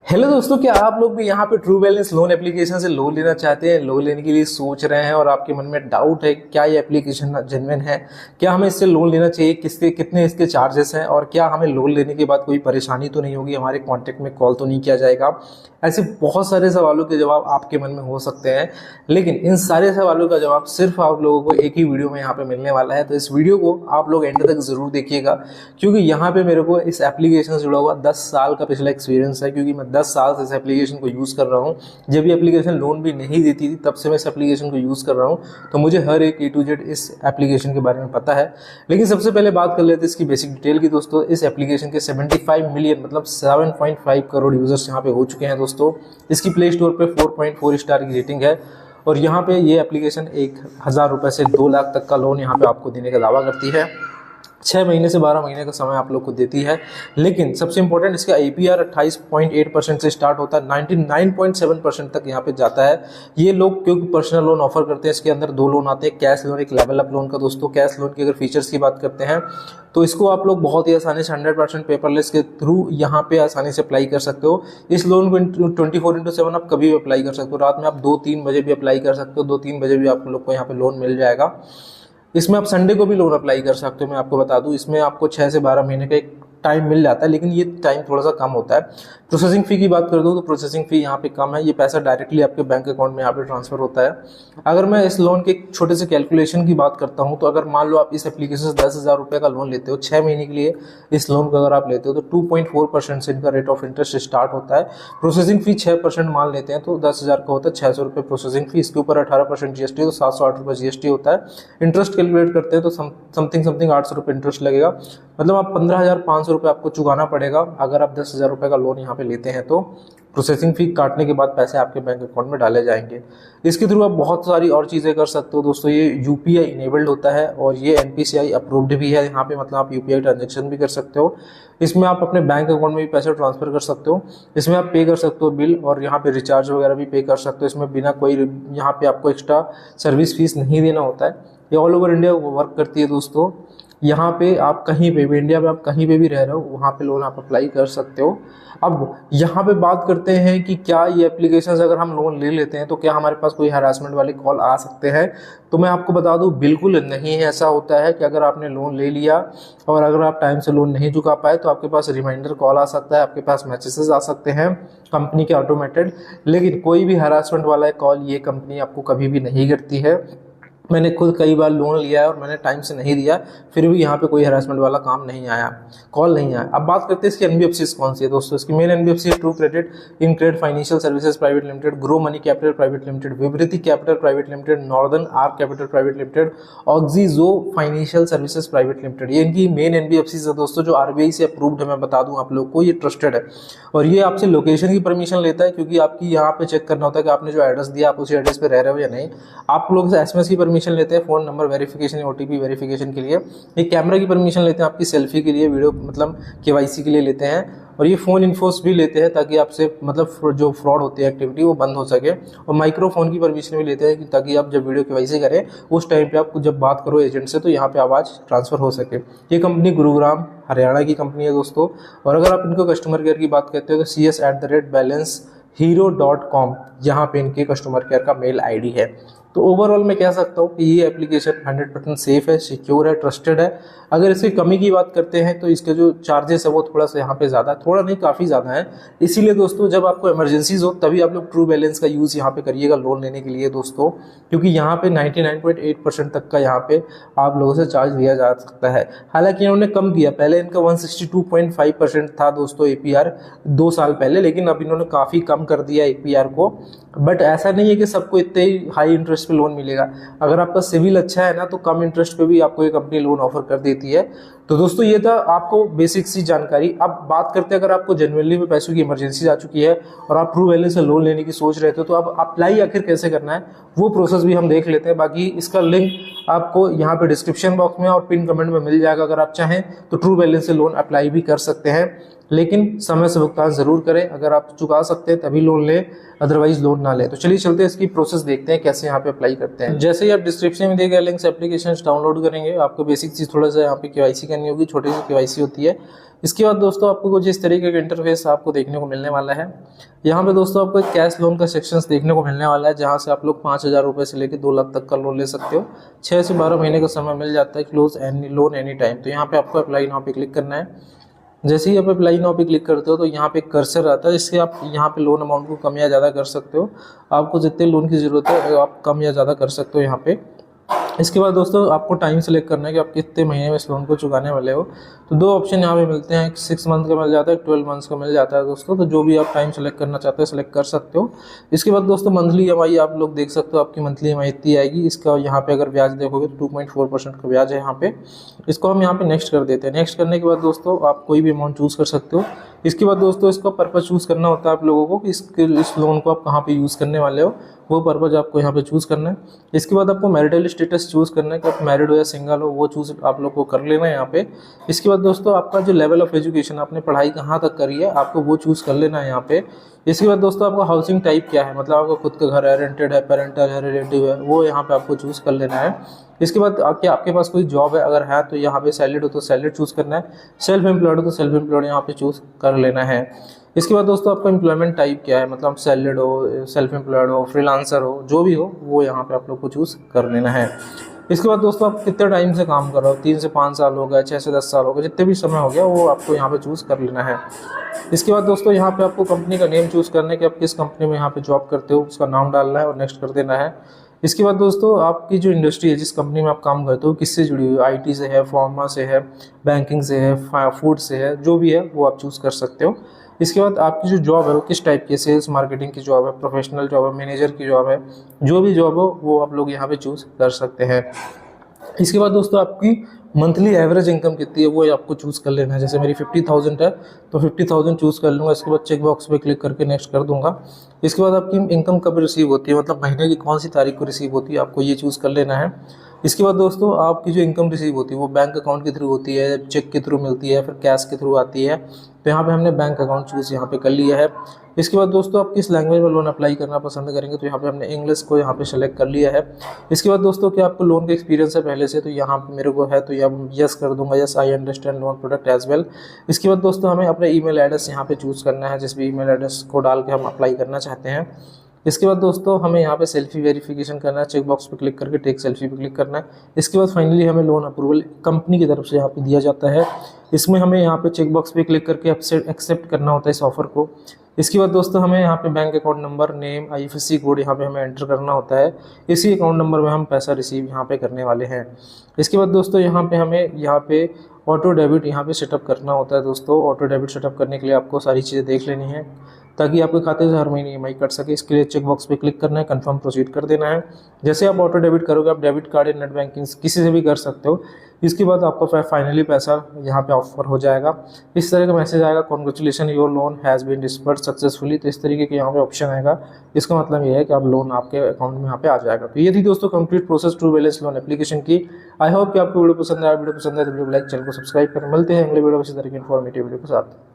Hello दोस्तों, क्या आप लोग भी यहाँ पे ट्रू बैलेंस लोन एप्लीकेशन से लोन लेना चाहते हैं? लोन लेने के लिए सोच रहे हैं और आपके मन में डाउट है क्या ये एप्लीकेशन जेन्युइन है, क्या हमें इससे लोन लेना चाहिए, किसके कितने इसके चार्जेस हैं और क्या हमें लोन लेने के बाद कोई परेशानी तो नहीं होगी, हमारे कॉन्टेक्ट में कॉल तो नहीं किया जाएगा। ऐसे बहुत सारे सवालों के जवाब आपके मन में हो सकते हैं, लेकिन इन सारे सवालों का जवाब सिर्फ आप लोगों को एक ही वीडियो में यहाँ पे मिलने वाला है। तो इस वीडियो को आप लोग एंड तक जरूर देखिएगा, क्योंकि यहाँ पे मेरे को इस एप्लीकेशन से जुड़ा हुआ 10 साल का पिछला एक्सपीरियंस है, क्योंकि मैं 10 साल से इस एप्लीकेशन को यूज़ कर रहा हूँ। जब ये एप्लीकेशन लोन भी नहीं देती थी तब से मैं इस एप्लीकेशन को यूज़ कर रहा हूँ, तो मुझे हर एक A to Z इस एप्लीकेशन के बारे में पता है। लेकिन सबसे पहले बात कर लेते हैं इसकी बेसिक डिटेल की। दोस्तों, इस एप्लीकेशन के 75 मिलियन मतलब 7.5 करोड़ यूजर्स यहाँ पे हो चुके हैं। दोस्तों, इसकी प्ले स्टोर पे 4.4 स्टार की रेटिंग है और यहाँ पे ये एप्लीकेशन 1,000 रुपये से 2 लाख तक का लोन यहाँ पे आपको देने का दावा करती है। 6 महीने से 12 महीने का समय आप लोग को देती है। लेकिन सबसे इंपॉर्टेंट, इसका APR 28.8% से स्टार्ट होता है, 99.7% तक यहाँ पे जाता है। ये लोग क्योंकि पर्सनल लोन ऑफर करते हैं, इसके अंदर 2 लोन आते हैं, कैश लोन, एक लेवल अप लोन का। दोस्तों, कैश लोन की अगर फीचर्स की बात करते हैं तो इसको आप लोग बहुत ही आसानी से 100% पेपरलेस के थ्रू यहाँ पे आसानी से अप्लाई कर सकते हो। इस लोन को 24/7 आप कभी भी अप्लाई कर सकते हो। रात में आप 2-3 बजे भी अप्लाई कर सकते हो, 2-3 बजे भी आप लोग को यहाँ पे लोन मिल जाएगा। इसमें आप संडे को भी लोन अप्लाई कर सकते हो। मैं आपको बता दूं, इसमें आपको 6 से 12 महीने का एक टाइम मिल जाता है, लेकिन ये टाइम थोड़ा सा कम होता है। प्रोसेसिंग फ़ी की बात कर दूं तो प्रोसेसिंग फ़ी यहाँ पे कम है, ये पैसा डायरेक्टली आपके बैंक अकाउंट में यहाँ पे ट्रांसफर होता है। अगर मैं इस लोन के एक छोटे से कैलकुलेशन की बात करता हूँ, तो अगर मान लो आप इस एप्लीकेशन से 10,000 रुपये का लोन लेते हो 6 महीने के लिए, इस लोन को अगर आप लेते हो तो 2.4% से इनका रेट ऑफ इंटरेस्ट स्टार्ट होता है। प्रोसेसिंग फ़ी 6% मान लेते हैं तो 10,000 का होता है 600 रुपये प्रोसेसिंग फ़ी। इसके ऊपर 18% GST, तो 708 रुपये GST होता है। इंटरेस्ट कैलकुलेट करते हैं तो समथिंग 800 रुपये इंटरेस्ट लगेगा, मतलब आप 15,500 रुपये आपको चुकाना पड़ेगा अगर आप 10,000 रुपये का लोन यहाँ पे लेते हैं। तो प्रोसेसिंग फी काटने के बाद पैसे आपके बैंक अकाउंट में डाले जाएंगे। इसके थ्रू आप बहुत सारी और चीज़ें कर सकते हो। दोस्तों, ये UPI इनेबल्ड होता है और ये NPCI अप्रूव्ड भी है यहाँ पे, मतलब आप UPI ट्रांजेक्शन भी कर सकते हो। इसमें आप अपने बैंक अकाउंट में भी पैसे ट्रांसफर कर सकते हो। इसमें आप पे कर सकते हो बिल और यहाँ पे रिचार्ज वगैरह भी पे कर सकते हो। इसमें बिना कोई यहाँ पे आपको एक्स्ट्रा सर्विस फीस नहीं देना होता है। ये ऑल ओवर इंडिया वर्क करती है। दोस्तों, यहाँ पे आप कहीं पे भी, इंडिया में आप कहीं पे भी रह रहे हो, वहाँ पे लोन आप अप्लाई कर सकते हो। अब यहाँ पे बात करते हैं कि क्या ये एप्लीकेशंस अगर हम लोन ले लेते हैं तो क्या हमारे पास कोई हरासमेंट वाले कॉल आ सकते हैं? तो मैं आपको बता दूं, बिल्कुल नहीं है। ऐसा होता है कि अगर आपने लोन ले लिया और अगर आप टाइम से लोन नहीं चुका पाए तो आपके पास रिमाइंडर कॉल आ सकता है, आपके पास मैसेजेस आ सकते हैं कंपनी के ऑटोमेटेड, लेकिन कोई भी हरासमेंट वाला कॉल ये कंपनी आपको कभी भी नहीं करती है। मैंने खुद कई बार लोन लिया है और मैंने टाइम से नहीं दिया, फिर भी यहाँ पे कोई हरासमेंट वाला काम नहीं आया, कॉल नहीं आया। अब बात करते हैं इसकी NBFCs कौन सी है। दोस्तों, इसकी मेन NBFC है true credit, incred financial services private limited, grow money capital private limited, Vibhuti capital private limited, northern arc capital private limited, Oxyzo financial services private limited. ये इनकी मेन NBFCs है दोस्तों, जो RBI से अप्रूव्ड है। मैं बता दूं आप लोग को, ये ट्रस्टेड है और ये आपसे लोकेशन की परमिशन लेता है, क्योंकि आपकी यहाँ पे चेक करना होता है कि आपने जो एड्रेस दिया आप उसी एड्रेस पे रह रहे हो या नहीं। आप लोग से SMS की परमिशन लेते हैं, फोन नंबर वेरिफिकेशन या OTP वेरिफिकेशन के लिए। एक कैमरा की परमिशन लेते हैं आपकी सेल्फी के लिए, वीडियो मतलब KYC के लिए लेते हैं, और ये फ़ोन इन्फोर्स भी लेते हैं ताकि आपसे मतलब जो फ्रॉड होती है एक्टिविटी वो बंद हो सके। और माइक्रोफोन की परमिशन भी लेते हैं ताकि आप जब वीडियो KYC करें उस टाइम पे आप जब बात करो एजेंट से तो यहाँ पे आवाज़ ट्रांसफ़र हो सके। ये कंपनी गुरुग्राम हरियाणा की कंपनी है दोस्तों। और अगर आप इनको कस्टमर केयर की बात करते हो तो cs@balancehero.com यहाँ पे इनके कस्टमर केयर का मेल ID है। तो ओवरऑल मैं कह सकता हूँ कि ये एप्लीकेशन 100% सेफ है, सिक्योर है, ट्रस्टेड है। अगर इसकी कमी की बात करते हैं तो इसके जो चार्जेस है वो थोड़ा सा यहाँ पे ज़्यादा है, थोड़ा नहीं काफ़ी ज़्यादा है। इसीलिए दोस्तों, जब आपको इमरजेंसीज हो तभी आप लोग ट्रू बैलेंस का यूज़ यहाँ पे करिएगा लोन लेने के लिए दोस्तों, क्योंकि यहाँ पे 99.8% तक का यहाँ पे आप लोगों से चार्ज लिया जा सकता है। हालांकि इन्होंने कम किया, पहले इनका 162.5% था दोस्तों APR 2 साल पहले, लेकिन अब इन्होंने काफ़ी कम कर दिया APR को। बट ऐसा नहीं है कि सबको इतने ही हाई इंटरेस्ट पे लोन मिलेगा। अगर आपका सिविल अच्छा है ना तो कम इंटरेस्ट पे भी आपको ये कंपनी लोन ऑफर कर देती है। तो दोस्तों, ये था आपको बेसिक सी जानकारी। अब बात करते हैं, अगर आपको जनवरी में पैसों की इमरजेंसी आ चुकी है और आप ट्रू बैलेंस से लोन लेने की सोच रहे थे, तो अब अप्लाई आखिर कैसे करना है वो प्रोसेस भी हम देख लेते हैं। बाकी इसका लिंक आपको यहाँ पे डिस्क्रिप्शन बॉक्स में और पिन कमेंट में मिल जाएगा। अगर आप चाहें तो ट्रू बैलेंस से लोन अप्लाई भी कर सकते हैं। लेकिन समय से भुगतान जरूर करें। अगर आप चुका सकते हैं तभी लोन लें, अदरवाइज लोन ना लें। तो चलिए चलते हैं इसकी प्रोसेस देखते हैं कैसे यहाँ पे अप्लाई करते हैं। जैसे ही आप डिस्क्रिप्शन में दिए गए लिंक से एप्लीकेशन डाउनलोड करेंगे, आपको बेसिक चीज़ थोड़ा सा यहाँ पे केवाईसी करनी होगी, छोटी सी केवाईसी होती है। इसके बाद दोस्तों आपको कुछ इस तरीके का इंटरफेस आपको देखने को मिलने वाला है। यहाँ पे दोस्तों आपको कैश लोन का सेक्शंस देखने को मिलने वाला है, जहाँ से आप लोग 5,000 रुपये से लेकर 2 लाख तक का लोन ले सकते हो। 6 से 12 महीने का समय मिल जाता है, close any loan any time. तो यहाँ पे आपको अप्लाई नाउ पे क्लिक करना है। जैसे ही आप अप्लाई नाउ पे क्लिक करते हो तो यहाँ पे कर्सर आता है, जिससे आप यहाँ पे लोन अमाउंट को कम या ज़्यादा कर सकते हो। आपको जितने लोन की ज़रूरत है आप कम या ज़्यादा कर सकते हो यहाँ पे। इसके बाद दोस्तों आपको टाइम सेलेक्ट करना है कि आप कितने महीने में इस लोन को चुकाने वाले हो। तो 2 ऑप्शन यहाँ पे मिलते हैं, 6 मंथ का मिल जाता है, 12 मंथ्स का मिल जाता है दोस्तों। तो जो भी आप टाइम सेलेक्ट करना चाहते हैं सेलेक्ट कर सकते हो। इसके बाद दोस्तों मंथली EMI आप लोग देख सकते हो, आपकी मंथली EMI इतनी आएगी। इसका यहाँ पे अगर ब्याज देखोगे तो 2.4% का ब्याज है यहाँ पे। इसको हम यहाँ पे नेक्स्ट कर देते हैं। नेक्स्ट करने के बाद दोस्तों आप कोई भी अमाउंट चूज़ कर सकते हो। इसके बाद दोस्तों इसका पर्पज़ चूज़ करना होता है आप लोगों को कि इस लोन को आप कहाँ पे यूज़ करने वाले हो, वो पर्पज़ आपको यहाँ पे चूज़ करना है। इसके बाद आपको मैरिटल स्टेटस चूज़ करना है कि आप मैरिड हो या सिंगल हो, वो चूज़ आप लोग को कर लेना है यहाँ पे। इसके बाद दोस्तों आपका जो लेवल ऑफ एजुकेशन, आपने पढ़ाई कहाँ तक करी है, आपको वो चूज़ कर लेना है यहाँ पे। इसके बाद दोस्तों आपका हाउसिंग टाइप क्या है, मतलब आपका खुद का घर है, रेंटेड है, पेरेंटल है, रिलेटिव है, वो यहाँ पे आपको चूज़ कर लेना है। इसके बाद आपके पास कोई जॉब है, अगर है तो यहाँ पे सैलरीड हो तो सैलरीड चूज़ करना है, सेल्फ एम्प्लॉयड हो तो सेल्फ एम्प्लॉयड यहाँ पे चूज़ कर लेना है। इसके बाद दोस्तों आपका एम्प्लॉयमेंट टाइप क्या है, मतलब सैलरीड हो, सेल्फ एम्प्लॉयड हो, फ्रीलांसर हो, जो भी हो वो यहाँ पे आप लोग को चूज़ कर लेना है। इसके बाद दोस्तों आप कितने टाइम से काम कर रहे हो, 3 से 5 साल हो गया, 6 से 10 साल हो गया, जितने भी समय हो गया वो आपको यहाँ पे चूज़ कर लेना है। इसके बाद दोस्तों यहाँ पे आपको कंपनी का नेम चूज़ करना है कि आप किस कंपनी में यहाँ पे जॉब करते हो, उसका नाम डालना है और नेक्स्ट कर देना है। इसके बाद दोस्तों आपकी जो इंडस्ट्री है, जिस कंपनी में आप काम करते हो, किससे जुड़ी हुई है, IT से है, फार्मा से है, बैंकिंग से है, फूड से है, जो भी है वो आप चूज़ कर सकते हो। इसके बाद आपकी जो जॉब है वो किस टाइप की, सेल्स मार्केटिंग की जॉब है, प्रोफेशनल जॉब है, मैनेजर की जॉब है, जो भी जॉब हो वो आप लोग यहाँ पे चूज़ कर सकते हैं। इसके बाद दोस्तों आपकी मंथली एवरेज इनकम कितनी है वो आपको चूज़ कर लेना है। जैसे मेरी 50,000 है तो 50,000 चूज़ कर लूँगा। इसके बाद चेक बॉक्स पे क्लिक करके नेक्स्ट कर दूंगा। इसके बाद आपकी इनकम कब रिसीव होती है, मतलब महीने की कौन सी तारीख को रिसीव होती है, आपको ये चूज़ कर लेना है। इसके बाद दोस्तों आपकी जो इनकम रिसीव होती है वो बैंक अकाउंट के थ्रू होती है, चेक के थ्रू मिलती है, फिर कैश के थ्रू आती है। तो यहाँ पे हमने बैंक अकाउंट चूज़ यहाँ पे कर लिया है। इसके बाद दोस्तों आप किस लैंग्वेज में लोन अप्लाई करना पसंद करेंगे, तो यहाँ पे हमने इंग्लिश को यहाँ पे सेलेक्ट कर लिया है। इसके बाद दोस्तों क्या आपको लोन का एक्सपीरियंस है पहले से, तो यहाँ पे मेरे को है तो यहाँ यस कर दूंगा, yes I understand loan product as well. इसके बाद दोस्तों हमें अपना ईमेल एड्रेस यहाँ पे चूज़ करना है, जिस भी ईमेल एड्रेस को डाल के हम अप्लाई करना चाहते हैं। इसके बाद दोस्तों हमें यहाँ पे सेल्फी वेरिफिकेशन करना है, चेक बॉक्स पे क्लिक करके टेक सेल्फी पे क्लिक करना है। इसके बाद फाइनली हमें लोन अप्रूवल कंपनी की तरफ से यहाँ पे दिया जाता है। इसमें हमें यहाँ पे चेक बॉक्स पे क्लिक करके एक्सेप्ट करना होता है इस ऑफर को। इसके बाद दोस्तों हमें यहाँ पे bank account number, name, IFSC code यहाँ पे हमें एंटर करना होता है। इसी अकाउंट नंबर में हम पैसा रिसीव यहाँ पे करने वाले हैं। इसके बाद दोस्तों यहाँ पे हमें यहाँ पे ऑटो डेबिट यहाँ पे सेटअप करना होता है। दोस्तों ऑटो डेबिट सेटअप करने के लिए आपको सारी चीज़ें देख लेनी है ताकि आपके खाते से हर महीने EMI कट सके। इसके लिए चेक बॉक्स पे क्लिक करना है, कंफर्म प्रोसीड कर देना है। जैसे आप ऑटो डेबिट करोगे, आप डेबिट कार्ड या नेट बैंकिंग किसी से भी कर सकते हो। इसके बाद आपका फाइनली पैसा यहाँ पे ऑफर हो जाएगा। इस तरह का मैसेज आएगा, congratulation your loan has been disbursed successfully. तो इस तरीके के यहाँ पे ऑप्शन आएगा। इसका मतलब ये है कि आप लोन आपके अकाउंट में यहाँ पे आ जाएगा। तो ये थी दोस्तों complete process true balance loan application की। आई होप कि आपको वीडियो पसंद आया। वीडियो पसंद आए तो वीडियो को लाइक, चैनल को सब्सक्राइब करें। मिलते हैं अगले वीडियो में इसी तरह की इन्फॉर्मेटिव वीडियो के साथ।